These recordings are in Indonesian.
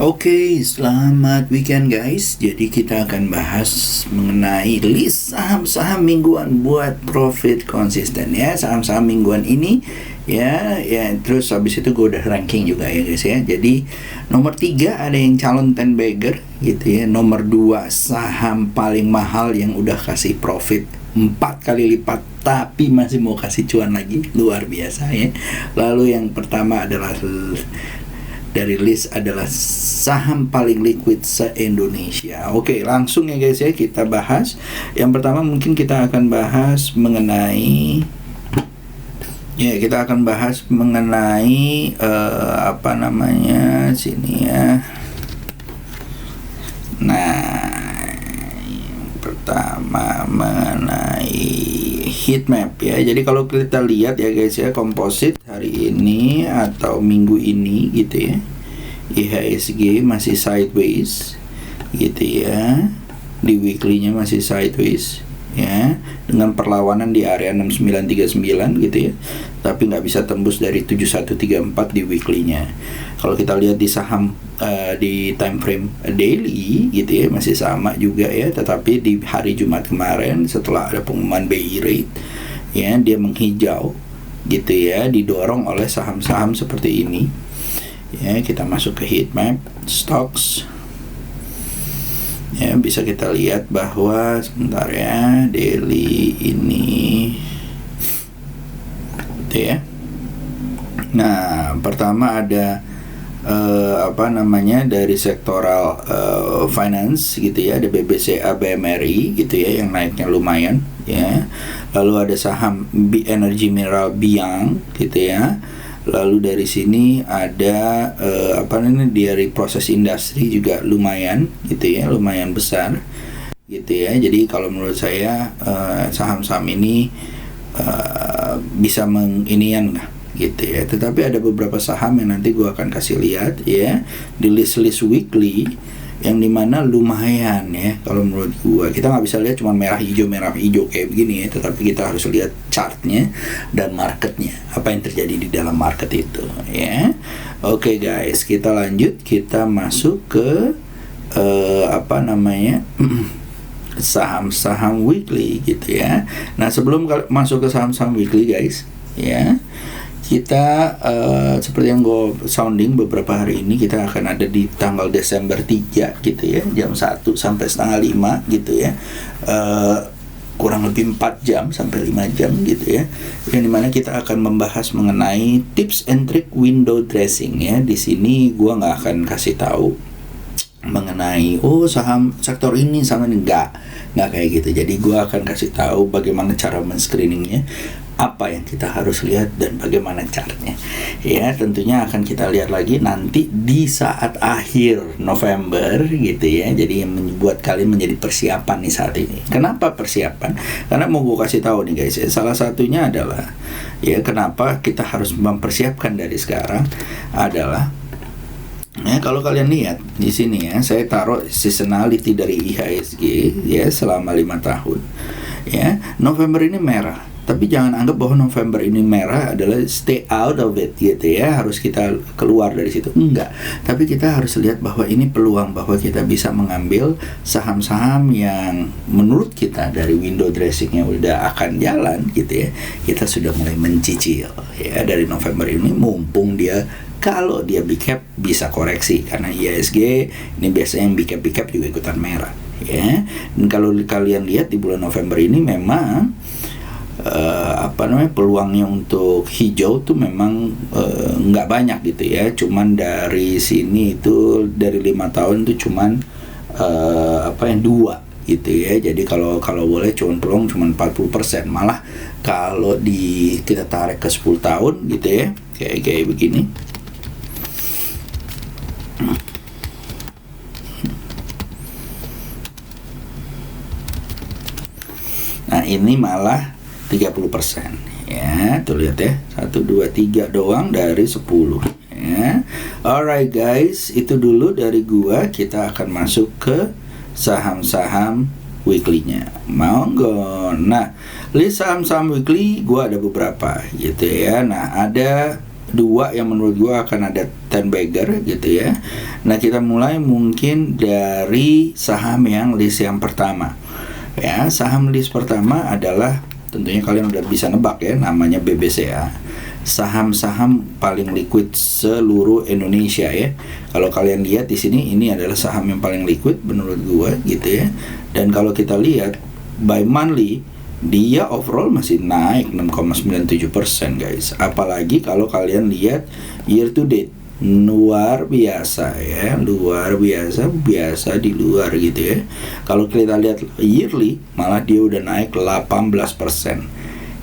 Oke, selamat weekend guys. Jadi kita akan bahas mengenai list saham-saham mingguan buat profit konsisten ya. Saham-saham mingguan ini ya, terus habis itu gue udah ranking juga ya guys ya. Jadi nomor 3 ada yang calon 10 bagger gitu ya. Nomor 2 saham paling mahal yang udah kasih profit 4 kali lipat tapi masih mau kasih cuan lagi, luar biasa ya. Lalu yang pertama adalah dari list adalah saham paling liquid se-Indonesia. Oke, langsung ya guys ya kita bahas. Yang pertama mungkin kita akan bahas mengenai sini ya. Nah, yang pertama mengenai heat map ya. Jadi kalau kita lihat ya guys ya, komposit hari ini atau minggu ini gitu ya, IHSG masih sideways gitu ya, di weekly-nya masih sideways ya, dengan perlawanan di area 6939 gitu ya, tapi nggak bisa tembus dari 7134 di weekly-nya. Kalau kita lihat di saham di time frame daily gitu ya, masih sama juga ya, tetapi di hari Jumat kemarin setelah ada pengumuman BI rate ya, dia menghijau gitu ya, didorong oleh saham-saham seperti ini ya. Kita masuk ke heat map stocks ya, bisa kita lihat bahwa sebentar ya, daily ini gitu ya. Nah, pertama ada dari sektoral finance gitu ya, ada BBCA, BMRI gitu ya yang naiknya lumayan ya. Lalu ada saham energy mineral Biang gitu ya. Lalu dari sini ada dairy process industry juga lumayan gitu ya, lumayan besar gitu ya. Jadi kalau menurut saya saham-saham ini bisa menginian lah gitu ya. Tetapi ada beberapa saham yang nanti gue akan kasih lihat ya di list weekly, yang dimana lumayan ya. Kalau menurut gue, kita nggak bisa lihat cuma merah hijau kayak begini ya, tetapi kita harus lihat chartnya dan marketnya, apa yang terjadi di dalam market itu ya. Oke guys, kita lanjut, kita masuk ke saham-saham weekly gitu ya. Nah, sebelum masuk ke saham-saham weekly guys ya, kita seperti yang gue sounding beberapa hari ini, kita akan ada di tanggal Desember 3 gitu ya, jam 1 sampai setengah 5 gitu ya, kurang lebih 4 jam sampai 5 jam gitu ya, yang dimana kita akan membahas mengenai tips and trick window dressing ya. Di sini gue nggak akan kasih tahu mengenai saham sektor ini sama ini, nggak kayak gitu. Jadi gue akan kasih tahu bagaimana cara men-screeningnya, apa yang kita harus lihat dan bagaimana caranya ya. Tentunya akan kita lihat lagi nanti di saat akhir November gitu ya. Jadi yang membuat kalian menjadi persiapan nih saat ini. Kenapa persiapan? Karena mau gue kasih tahu nih guys ya, salah satunya adalah ya, kenapa kita harus mempersiapkan dari sekarang adalah ya, kalau kalian lihat di sini ya, saya taruh seasonality dari IHSG ya selama 5 tahun ya. November ini merah, tapi jangan anggap bahwa November ini merah adalah stay out of it gitu ya, harus kita keluar dari situ. Enggak, tapi kita harus lihat bahwa ini peluang bahwa kita bisa mengambil saham-saham yang menurut kita dari window dressingnya udah akan jalan gitu ya. Kita sudah mulai mencicil ya dari November ini, mumpung dia, kalau dia big cap bisa koreksi, karena IHSG ini biasanya yang big cap juga ikutan merah ya. Dan kalau kalian lihat di bulan November ini memang peluangnya untuk hijau tuh memang nggak banyak gitu ya. Cuman dari sini itu dari 5 tahun tuh cuman 2 gitu ya. Jadi kalau boleh peluang cuman 40%. Malah kalau kita tarik ke 10 tahun gitu ya, kayak begini. Nah, ini malah 30% ya. Tuh lihat ya, 1, 2, 3 doang dari 10 ya. Alright guys, itu dulu dari gua. Kita akan masuk ke saham-saham weekly-nya. Monggo. Nah, list saham-saham weekly gua ada beberapa gitu ya. Nah, ada dua yang menurut gue akan ada 10 bagger gitu ya. Nah, kita mulai mungkin dari saham yang list yang pertama. Ya, saham list pertama adalah tentunya kalian udah bisa nebak ya, namanya BBCA. Saham-saham paling liquid seluruh Indonesia ya. Kalau kalian lihat di sini, ini adalah saham yang paling liquid menurut gua gitu ya. Dan kalau kita lihat by monthly, dia overall masih naik 6,97% guys. Apalagi kalau kalian lihat year to date, luar biasa ya, luar biasa, biasa di luar gitu ya. Kalau kita lihat yearly, malah dia udah naik 18%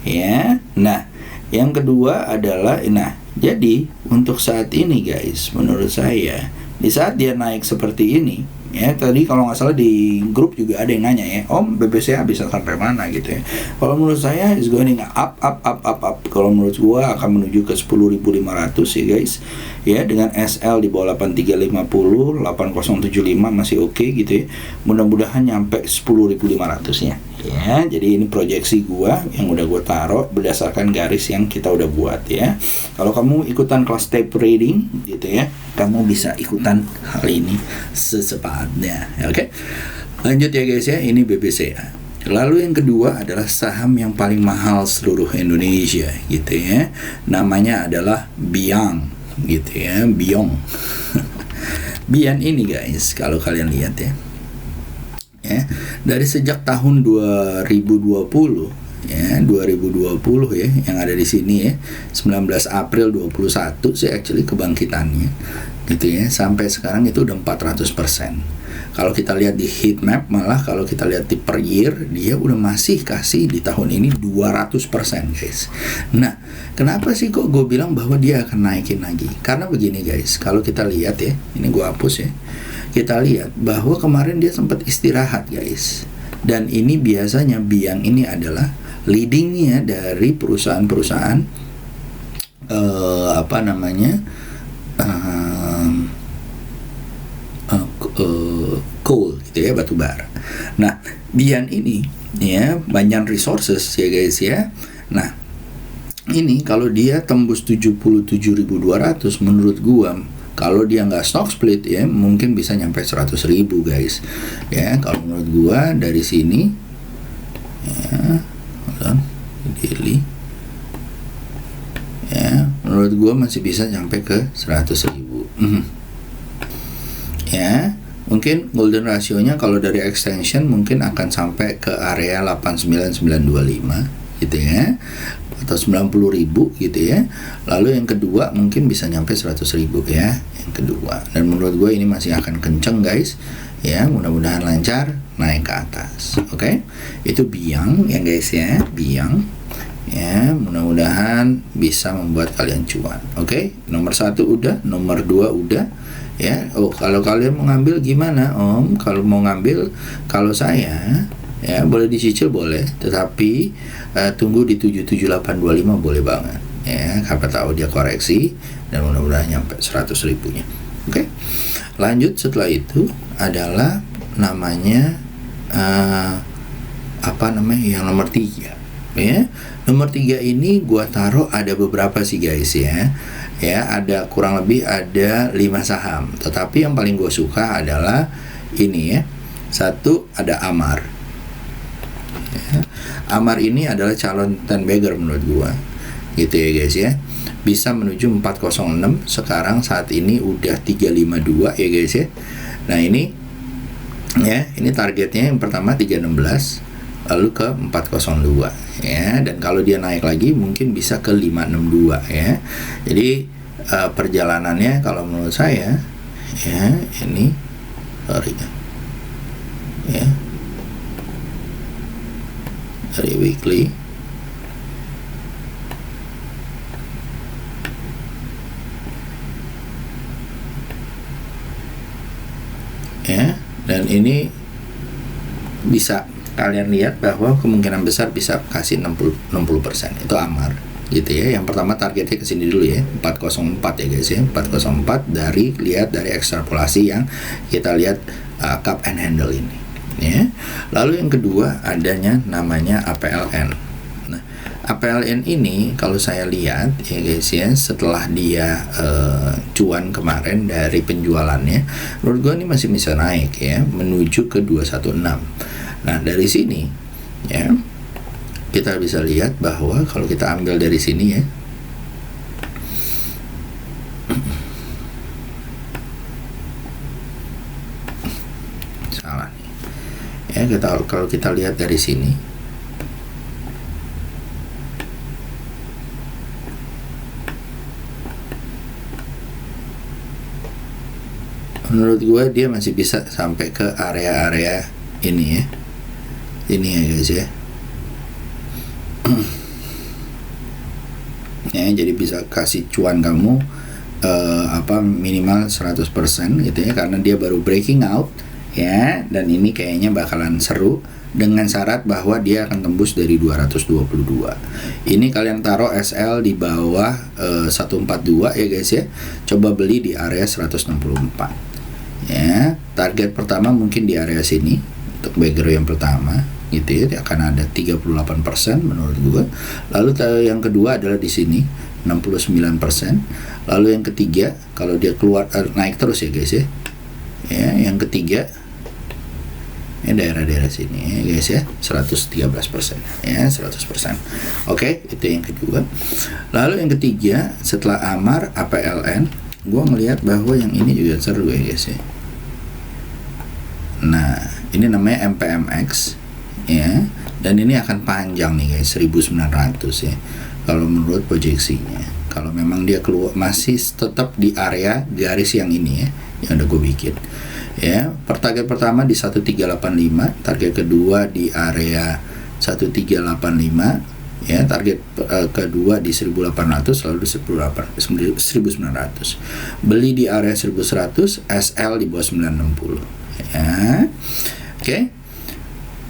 ya. Nah, yang kedua adalah, nah, jadi untuk saat ini guys, menurut saya di saat dia naik seperti ini ya, tadi kalau nggak salah di grup juga ada yang nanya ya, Om BBCA bisa sampai mana gitu ya. Kalau menurut saya is going up. Kalau menurut gua akan menuju ke 10.500 ya guys ya, dengan SL di bawah 8350, 8075 masih oke gitu ya. Mudah-mudahan nyampe 10.500 nya ya. Jadi ini proyeksi gua yang udah gua taruh berdasarkan garis yang kita udah buat ya. Kalau kamu ikutan kelas tape trading gitu ya, kamu bisa ikutan hal ini secepatnya. Oke. Lanjut ya guys ya, ini BBCA. Lalu yang kedua adalah saham yang paling mahal seluruh Indonesia gitu ya. Namanya adalah Biang gitu ya, Biong. Bian ini guys, kalau kalian lihat ya, dari sejak tahun 2020 ya, 2020 ya, yang ada di sini ya, 19 April 21 sih actually kebangkitannya gitu ya, sampai sekarang itu udah 400%. Kalau kita lihat di heat map, malah kalau kita lihat di per year, dia udah masih kasih di tahun ini 200% guys. Nah, kenapa sih kok gue bilang bahwa dia akan naikin lagi? Karena begini guys, kalau kita lihat ya, ini gue hapus ya, kita lihat bahwa kemarin dia sempat istirahat guys. Dan ini biasanya Biang ini adalah leadingnya dari perusahaan-perusahaan coal gitu ya, batu bara. Nah, Bian ini ya, Banyan Resources ya guys ya. Nah, ini kalau dia tembus 77.200 menurut gua, kalau dia nggak stock split ya, mungkin bisa nyampe 100.000 guys ya. Kalau menurut gua dari sini ya, daily ya, menurut gua masih bisa nyampe ke 100.000 ya. Mungkin golden rasionya kalau dari extension mungkin akan sampai ke area 89925 gitu ya, atau 90.000 gitu ya. Lalu yang kedua mungkin bisa nyampe 100.000 ya, yang kedua. Dan menurut gue ini masih akan kenceng guys ya, mudah-mudahan lancar naik ke atas. Oke. Itu Biang ya guys ya, Biang ya, mudah-mudahan bisa membuat kalian cuan. Oke. Nomor 1 udah, nomor 2 udah ya. Oh, kalau kalian mau ngambil gimana Om? Kalau mau ngambil, kalau saya ya boleh dicicil boleh, tetapi tunggu di 77825 boleh banget ya, siapa tahu dia koreksi dan mudah-mudahan nyampe 100.000 nya. Oke. Lanjut setelah itu adalah namanya yang nomor 3 ya. Nomor 3 ini gua taruh ada beberapa sih guys ya. Ya, ada kurang lebih ada 5 saham. Tetapi yang paling gue suka adalah ini ya. Satu ada Amar. Ya. Amar ini adalah calon 10 bagger menurut gue. Gitu ya guys ya. Bisa menuju 406. Sekarang saat ini udah 352 ya guys ya. Nah ini ya, ini targetnya yang pertama 316. Lalu ke 402 ya, dan kalau dia naik lagi mungkin bisa ke 562 ya. Jadi perjalanannya kalau menurut saya ya, ini ya, dari weekly ya, dan ini bisa kalian lihat bahwa kemungkinan besar bisa kasih 60%. Itu Amar gitu ya. Yang pertama targetnya ke sini dulu ya, 404 ya guys ya. 404 dari ekstrapolasi yang kita lihat cup and handle ini ya. Lalu yang kedua adanya namanya APLN. Nah, APLN ini kalau saya lihat ya guys ya, setelah dia cuan kemarin dari penjualannya, menurut gue ini masih bisa naik ya menuju ke 216. Nah dari sini ya kita bisa lihat bahwa kalau kita ambil dari sini ya, salah nih ya, kalau kita lihat dari sini, menurut gue dia masih bisa sampai ke area-area ini ya, ini ya guys ya. Ya jadi bisa kasih cuan kamu minimal 100% gitu ya, karena dia baru breaking out ya, dan ini kayaknya bakalan seru dengan syarat bahwa dia akan tembus dari 222. Ini kalian taruh SL di bawah 142 ya guys ya. Coba beli di area 164. Ya, target pertama mungkin di area sini untuk background yang pertama gitu ya, akan ada 38% menurut gua. Lalu yang kedua adalah di sini 69%. Lalu yang ketiga kalau dia keluar naik terus ya guys ya. Ya, yang ketiga ini daerah-daerah sini ya guys ya, 113% ya, 100%. Oke, itu yang kedua. Lalu yang ketiga setelah AMAR APLN, gua ngelihat bahwa yang ini juga seru ya guys ya. Nah, ini namanya MPMX ya, dan ini akan panjang nih guys, 1900 ya. Kalau menurut proyeksinya, kalau memang dia keluar masih tetap di area garis yang ini ya, yang udah gue bikin ya. Target pertama di 1385, target kedua di area 1385 ya, target kedua di 1800, lalu 1900. Beli di area 1100, SL di bawah 960 ya. Oke.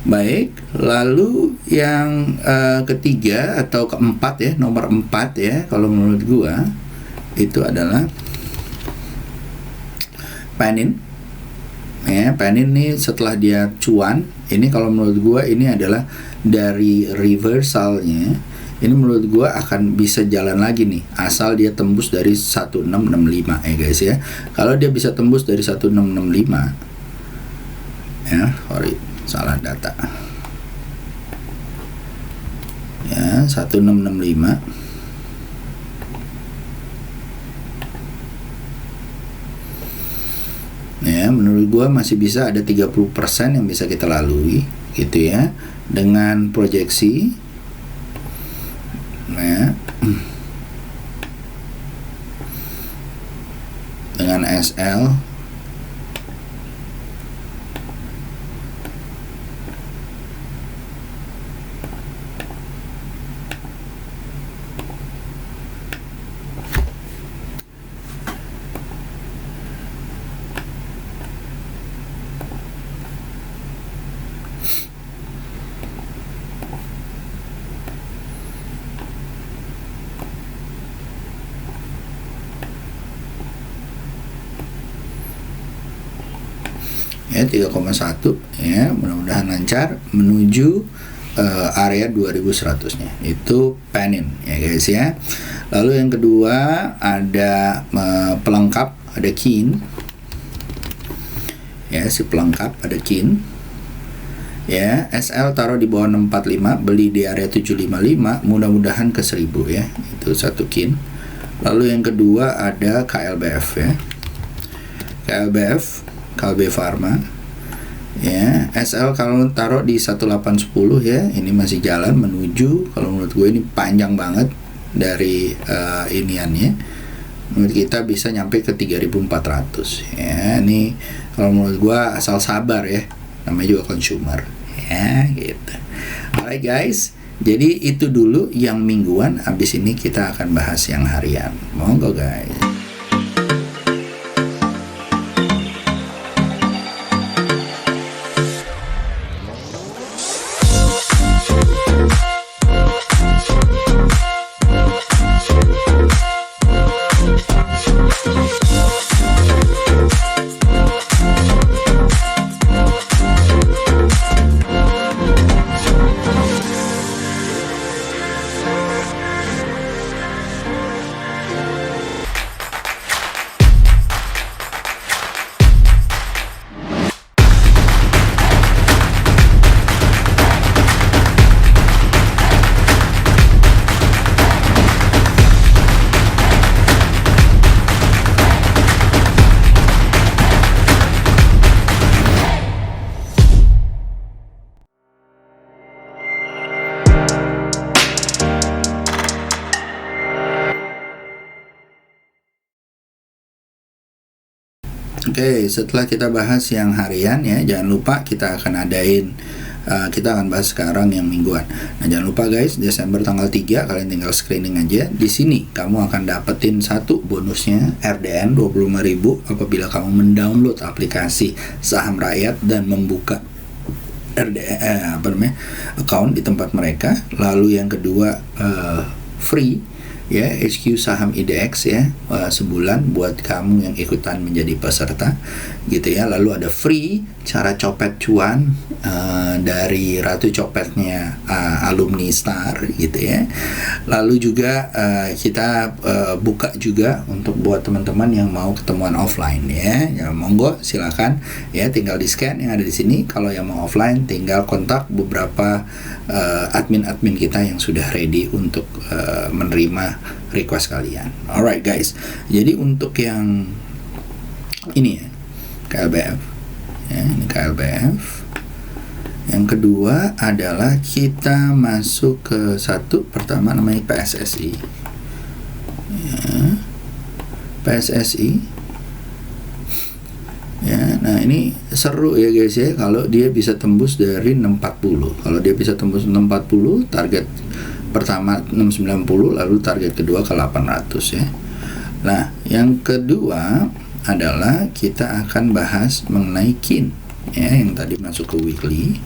Baik, lalu yang ketiga atau keempat ya, nomor 4 ya, kalau menurut gua itu adalah Panin. Ya, Panin nih setelah dia cuan, ini kalau menurut gua ini adalah dari reversalnya, ini menurut gua akan bisa jalan lagi nih, asal dia tembus dari 1665 ya guys ya. Kalau dia bisa tembus dari 1665 ya, sorry salah data ya, 1665 ya, menurut gua masih bisa ada 30% yang bisa kita lalui gitu ya, dengan proyeksi ya, dengan SL ya 3,1 ya, mudah-mudahan lancar menuju area 2100 nya, itu Panin ya guys ya. Lalu yang kedua ada pelengkap, ada Kin ya, si pelengkap ada Kin ya, SL taruh di bawah 645, beli di area 755, mudah-mudahan ke 1000 ya, itu satu Kin. Lalu yang kedua ada KLBF ya, KLB Pharma ya, SL kalau taruh di 1810 ya, ini masih jalan menuju, kalau menurut gue ini panjang banget dari iniannya, menurut kita bisa nyampe ke 3400 ya. Ini kalau menurut gue asal sabar ya, namanya juga consumer ya gitu. Alright guys, jadi itu dulu yang mingguan, abis ini kita akan bahas yang harian. Monggo guys. Oke, setelah kita bahas yang harian ya, jangan lupa kita akan kita akan bahas sekarang yang mingguan. Nah, jangan lupa guys, Desember tanggal 3 kalian tinggal screening aja. Di sini kamu akan dapetin satu bonusnya RDN 25.000 apabila kamu mendownload aplikasi Saham Rakyat dan membuka account di tempat mereka. Lalu yang kedua free ya, HQ Saham IDX ya, sebulan buat kamu yang ikutan menjadi peserta gitu ya. Lalu ada free cara copet cuan dari Ratu Copetnya alumni Star gitu ya. Lalu juga kita buka juga untuk buat teman-teman yang mau ketemuan offline ya. Ya monggo silakan ya, tinggal di scan yang ada di sini. Kalau yang mau offline tinggal kontak beberapa admin-admin kita yang sudah ready untuk menerima request kalian. Alright guys, jadi untuk yang ini ya, KLBF ya, ini KLBF. Yang kedua adalah kita masuk ke satu pertama namanya PSSI ya, PSSI ya. Nah ini seru ya guys ya, kalau dia bisa tembus dari 640. Kalau dia bisa tembus 640, target pertama 690, lalu target kedua ke 800 ya. Nah yang kedua adalah kita akan bahas mengenai KIN ya, yang tadi masuk ke weekly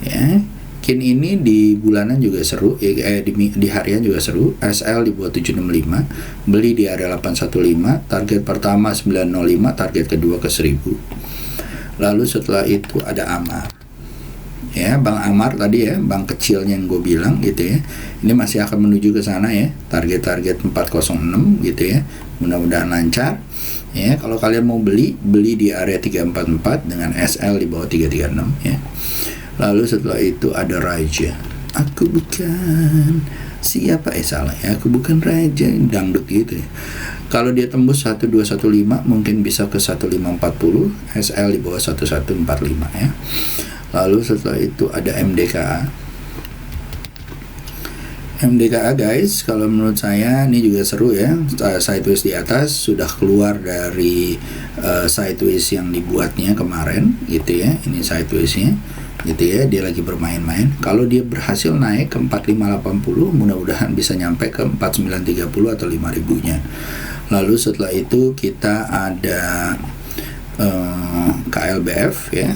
ya. KIN ini di bulanan juga seru ya, di harian juga seru. SL di bawah 765, beli di area 815, target pertama 905, target kedua ke 1000. Lalu setelah itu ada Amar ya, Bang Amar tadi ya, bank kecilnya yang gue bilang gitu ya. Ini masih akan menuju ke sana ya, target 406 gitu ya. Mudah-mudahan lancar ya. Kalau kalian mau beli di area 344 dengan SL di bawah 336 ya. Lalu setelah itu ada Raja. Aku bukan siapa salah ya, aku bukan raja, dangdut gitu ya. Kalau dia tembus 1215 mungkin bisa ke 1540, SL di bawah 1145 ya. Lalu setelah itu ada MDKA. MDKA guys, kalau menurut saya ini juga seru ya. Sideways di atas sudah keluar dari sideways yang dibuatnya kemarin gitu ya. Ini sidewaysnya gitu ya, dia lagi bermain-main. Kalau dia berhasil naik ke 4580, mudah-mudahan bisa nyampe ke 4930 atau 5000 nya. Lalu setelah itu kita ada KLBF ya,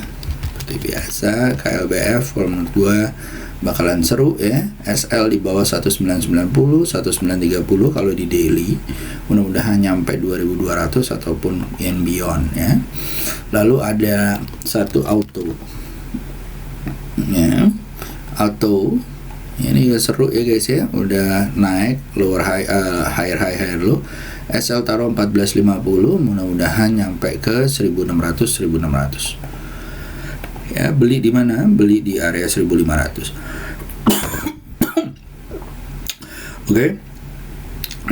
seperti biasa. KLBF kalau menurut gua bakalan seru ya. SL di bawah 1990, 1930 kalau di daily, mudah-mudahan nyampe 2200 ataupun and beyond ya. Lalu ada satu auto ya, auto ini juga seru ya guys ya, udah naik lower high, higher low. SL taruh 1450, mudah-mudahan nyampe ke 1600 ya. Beli di mana? Beli di area 1500. Oke.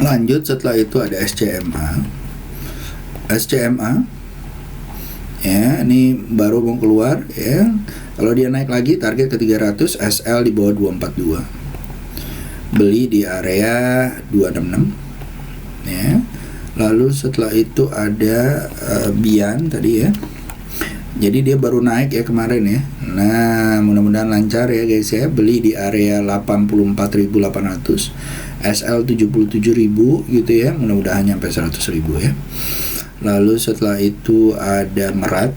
Lanjut setelah itu ada SCMA ya, ini baru mau keluar ya. Kalau dia naik lagi target ke 300, SL di bawah 242. Beli di area 266 ya. Lalu setelah itu ada Bian tadi ya. Jadi dia baru naik ya kemarin ya. Nah, mudah-mudahan lancar ya guys ya. Beli di area 84.800, SL 77.000 gitu ya. Mudah-mudahan nyampe 100.000 ya. Lalu setelah itu ada Merat.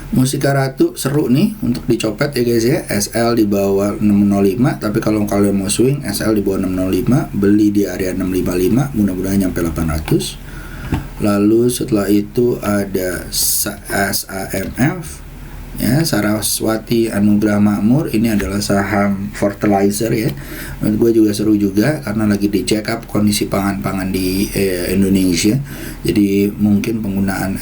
Mustika Ratu seru nih untuk dicopet ya guys ya. SL di bawah 605, tapi kalau kalian mau swing SL di bawah 605, beli di area 655, mudah-mudahan nyampe 800. Lalu setelah itu ada SAMF ya, Saraswati Anugrah Makmur. Ini adalah saham fertilizer ya. Menurut gue juga seru juga karena lagi di check up kondisi pangan di Indonesia. Jadi mungkin penggunaan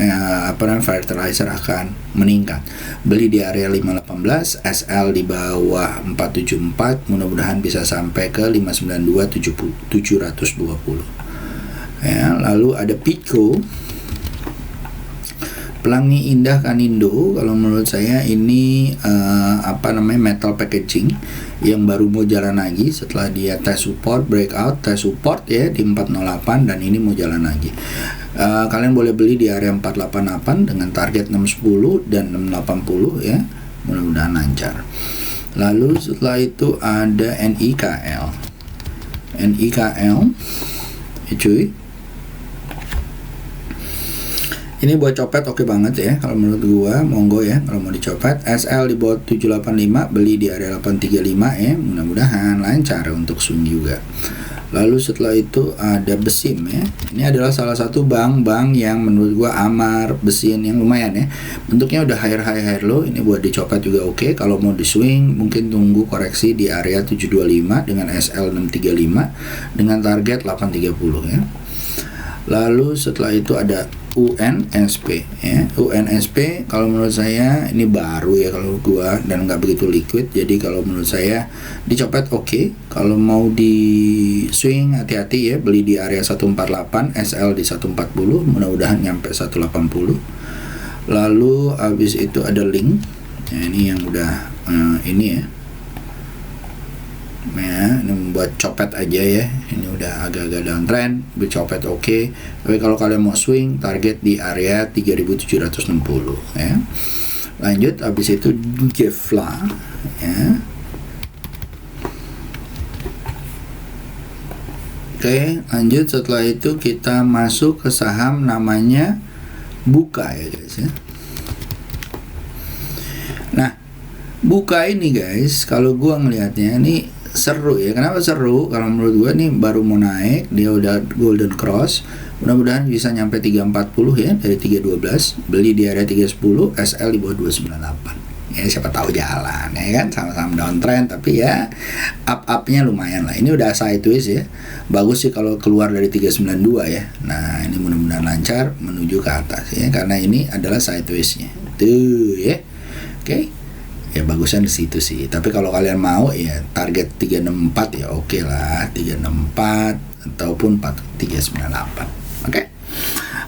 fertilizer akan meningkat. Beli di area 518, SL di bawah 474, mudah-mudahan bisa sampai ke 592 720 ya. Lalu ada Pico Pelangi Indah Kanindo, kalau menurut saya ini metal packaging yang baru mau jalan lagi setelah dia test support, breakout, test support ya di 408 dan ini mau jalan lagi. Kalian boleh beli di area 488 dengan target 610 dan 680 ya. Mudah-mudahan lancar. Lalu setelah itu ada NIKL. Ya cuy. Ini buat copet oke banget ya. Kalau menurut gua monggo ya kalau mau dicopet. SL di bawah 785, beli di area 835 ya. Mudah-mudahan lancar untuk swing juga. Lalu setelah itu ada Besim ya. Ini adalah salah satu bank yang menurut gua amar besin yang lumayan ya. Bentuknya udah high low. Ini buat dicopet juga oke. Kalau mau di swing mungkin tunggu koreksi di area 725 dengan SL 635 dengan target 830 ya. Lalu setelah itu ada UNSP ya. UNSP kalau menurut saya ini baru ya kalau gua dan nggak begitu liquid, jadi kalau menurut saya dicopet oke. Kalau mau di swing hati-hati ya, beli di area 148, SL di 140, mudah-mudahan nyampe 180. Lalu habis itu ada link ya, ini yang udah ini ya, ini membuat copet aja ya. Ini udah agak-agak downtrend, bercopet oke. Tapi kalau kalian mau swing, target di area 3760 ya. Lanjut, habis itu Gefla ya. Oke, lanjut setelah itu kita masuk ke saham namanya Buka ya guys ya. Nah, Buka ini guys, kalau gua ngelihatnya ini seru ya. Kenapa seru? Kalau menurut gue nih baru mau naik, dia udah golden cross. Mudah-mudahan bisa nyampe 340 ya dari 312. Beli di area 310, SL di bawah 298. Ya siapa tahu jalan ya kan, sama-sama downtrend tapi ya up-upnya lumayan lah. Ini udah sideways ya. Bagus sih kalau keluar dari 392 ya. Nah, ini mudah-mudahan lancar menuju ke atas ya karena ini adalah sideways-nya. Tuh ya. Oke. Ya bagusnya di situ sih. Tapi kalau kalian mau ya target 364 ya oke lah, 364 ataupun 4398. Oke.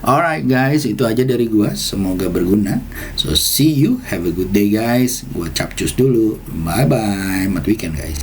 Alright guys, itu aja dari gua. Semoga berguna. So see you, have a good day guys. Gua capcus dulu. Bye bye. Mat weekend guys.